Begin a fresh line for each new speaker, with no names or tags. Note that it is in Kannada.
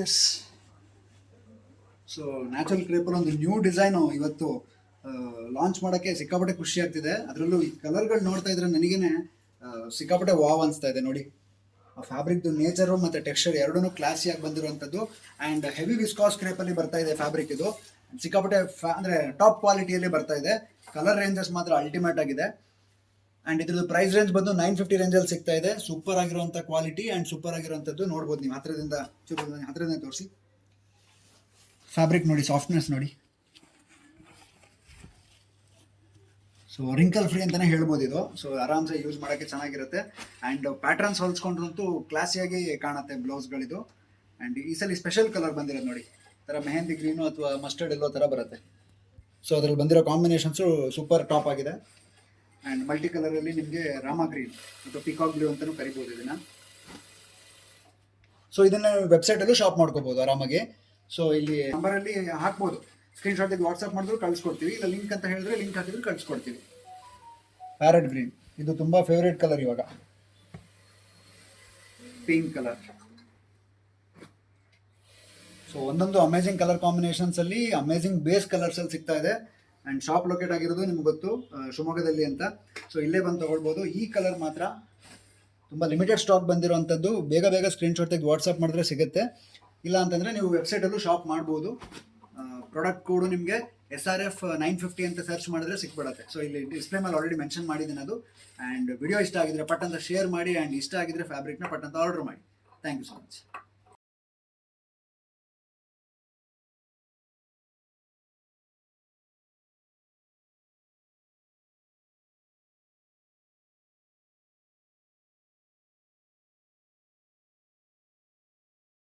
ಎಸ್. ಸೊ ನ್ಯಾಚುರಲ್ ಕ್ರೇಪಲ್ಲಿ ಒಂದು ನ್ಯೂ ಡಿಸೈನು ಇವತ್ತು ಲಾಂಚ್ ಮಾಡೋಕ್ಕೆ ಸಿಕ್ಕಾಪಟ್ಟೆ ಖುಷಿ ಆಗ್ತಿದೆ. ಅದರಲ್ಲೂ ಈ ಕಲರ್ಗಳು ನೋಡ್ತಾ ಇದ್ರೆ ನನಗೇನೆ ಸಿಕ್ಕಾಪಟ್ಟೆ ವಾವ್ ಅನಿಸ್ತಾ ಇದೆ ನೋಡಿ. ಆ ಫ್ಯಾಬ್ರಿಕ್ದು ನೇಚರು ಮತ್ತು ಟೆಕ್ಸ್ಚರ್ ಎರಡೂ ಕ್ಲಾಸಿಯಾಗಿ ಬಂದಿರುವಂಥದ್ದು. ಆ್ಯಂಡ್ ಹೆವಿ ವಿಸ್ಕಾಸ್ ಕ್ರೇಪಲ್ಲಿ ಬರ್ತಾ ಇದೆ ಫ್ಯಾಬ್ರಿಕ್ ಇದು. ಸಿಕ್ಕಾಪಟ್ಟೆ ಅಂದರೆ ಟಾಪ್ ಕ್ವಾಲಿಟಿಯಲ್ಲಿ ಬರ್ತಾ ಇದೆ. ಕಲರ್ ರೇಂಜಸ್ ಮಾತ್ರ ಅಲ್ಟಿಮೇಟ್ ಆಗಿದೆ. ಆ್ಯಂಡ್ ಇದ್ರದ್ದು ಪ್ರೈಸ್ ರೇಂಜ್ ಬಂದು 950 ರೇಂಜಲ್ಲಿ ಸಿಗ್ತಾ ಇದೆ. ಸೂಪರ್ ಆಗಿರುವಂಥ ಕ್ವಾಲಿಟಿ ಆ್ಯಂಡ್ ಸೂಪರ್ ಆಗಿರುವಂಥದ್ದು ನೋಡ್ಬೋದು ನೀವು ಹತ್ರದಿಂದ. ಹತ್ರದಿಂದ ತೋರಿಸಿ. ಫ್ಯಾಬ್ರಿಕ್ ನೋಡಿ, ಸಾಫ್ಟ್ನೆಸ್ ನೋಡಿ. ಸೊ ರಿಂಕಲ್ ಫ್ರೀ ಅಂತಲೇ ಹೇಳ್ಬೋದು ಇದು. ಸೊ ಆರಾಮ್ಸೆ ಯೂಸ್ ಮಾಡೋಕ್ಕೆ ಚೆನ್ನಾಗಿರುತ್ತೆ. ಆ್ಯಂಡ್ ಪ್ಯಾಟ್ರನ್ಸ್ ಹೊಲ್ಸ್ಕೊಂಡ್ರಂತೂ ಕ್ಲಾಸಿಯಾಗಿ ಕಾಣುತ್ತೆ ಬ್ಲೌಸ್ಗಳಿದು. ಆ್ಯಂಡ್ ಈ ಸಲ ಸ್ಪೆಷಲ್ ಕಲರ್ ಬಂದಿರೋದು ನೋಡಿ, ಥರ ಮೆಹಂದಿ ಗ್ರೀನು ಅಥವಾ ಮಸ್ಟರ್ಡ್ ಎಲ್ಲೋ ಥರ ಬರುತ್ತೆ. ಸೊ ಅದರಲ್ಲಿ ಬಂದಿರೋ ಕಾಂಬಿನೇಷನ್ಸು ಸೂಪರ್ ಟಾಪ್ ಆಗಿದೆ. ಆ್ಯಂಡ್ ಮಲ್ಟಿ ಕಲರಲ್ಲಿ ನಿಮಗೆ ರಾಮ ಗ್ರೀನ್ ಅಥವಾ ಪಿಕಾಕ್ ಬ್ಲೂ ಅಂತಲೂ ಕರಿಬೋದು ಇದನ್ನು. ಸೊ ಇದನ್ನು ವೆಬ್ಸೈಟಲ್ಲೂ ಶಾಪ್ ಮಾಡ್ಕೋಬೋದು ಆರಾಮಾಗಿ. ಸೊ ಇಲ್ಲಿ ನಂಬರಲ್ಲಿ ಹಾಕ್ಬೋದು, ಸ್ಕ್ರೀನ್ಶಾಟ್ ತೆಗೆದು ವಾಟ್ಸಪ್ ಮಾಡಿದ್ರು ಕಳಿಸ್ಕೊಡ್ತೀವಿ. ಇಲ್ಲ ಲಿಂಕ್ ಅಂತ ಹೇಳಿದ್ರೆ ಲಿಂಕ್ ಹಾಕಿದ್ರು ಕಳಿಸ್ಕೊಡ್ತೀವಿ. ಪ್ಯಾರೆಟ್ ಗ್ರೀನ್ ಇದು ತುಂಬ ಫೇವ್ರೇಟ್ ಕಲರ್ ಇವಾಗ. Pink colour. ಸೊ ಒಂದೊಂದು ಅಮೇಜಿಂಗ್ ಕಲರ್ ಕಾಂಬಿನೇಷನ್ಸಲ್ಲಿ ಅಮೇಜಿಂಗ್ ಬೇಸ್ ಕಲರ್ಸಲ್ಲಿ ಸಿಗ್ತಾ ಇದೆ. ಆ್ಯಂಡ್ ಶಾಪ್ ಲೊಕೇಟ್ ಆಗಿರೋದು ನಿಮ್ಗೆ ಗೊತ್ತು, ಶಿವಮೊಗ್ಗದಲ್ಲಿ ಅಂತ. ಸೊ ಇಲ್ಲೇ ಬಂದು ತೊಗೊಳ್ಬೋದು. ಈ ಕಲರ್ ಮಾತ್ರ ತುಂಬ ಲಿಮಿಟೆಡ್ ಸ್ಟಾಕ್ ಬಂದಿರೋವಂಥದ್ದು. ಬೇಗ ಬೇಗ ಸ್ಕ್ರೀನ್ಶಾಟ್ ತೆಗೆದು ವಾಟ್ಸಪ್ ಮಾಡಿದ್ರೆ ಸಿಗುತ್ತೆ. ಇಲ್ಲ ಅಂತಂದರೆ ನೀವು ವೆಬ್ಸೈಟಲ್ಲೂ ಶಾಪ್ ಮಾಡ್ಬೋದು. ಪ್ರಾಡಕ್ಟ್ ಕೋಡು ನಿಮಗೆ SRF 950 ಅಂತ ಸರ್ಚ್ ಮಾಡಿದ್ರೆ ಸಿಕ್ಬಿಡುತ್ತೆ. ಸೊ ಇಲ್ಲಿ ಡಿಸ್ಪ್ಲೇ ಮೇಲೆ ಆಲ್ರೆಡಿ ಮೆನ್ಷನ್ ಮಾಡಿದ್ದೀನಿ ಅದು. ಆ್ಯಂಡ್ ವಿಡಿಯೋ ಇಷ್ಟ ಆಗಿದ್ರೆ ಪಟ್ ಅಂತ ಶೇರ್ ಮಾಡಿ. ಆ್ಯಂಡ್ ಇಷ್ಟ ಆಗಿದ್ರೆ ಫ್ಯಾಬ್ರಿಕ್ನ ಪಟ್ ಅಂತ ಆರ್ಡರ್ ಮಾಡಿ. Thank you so much.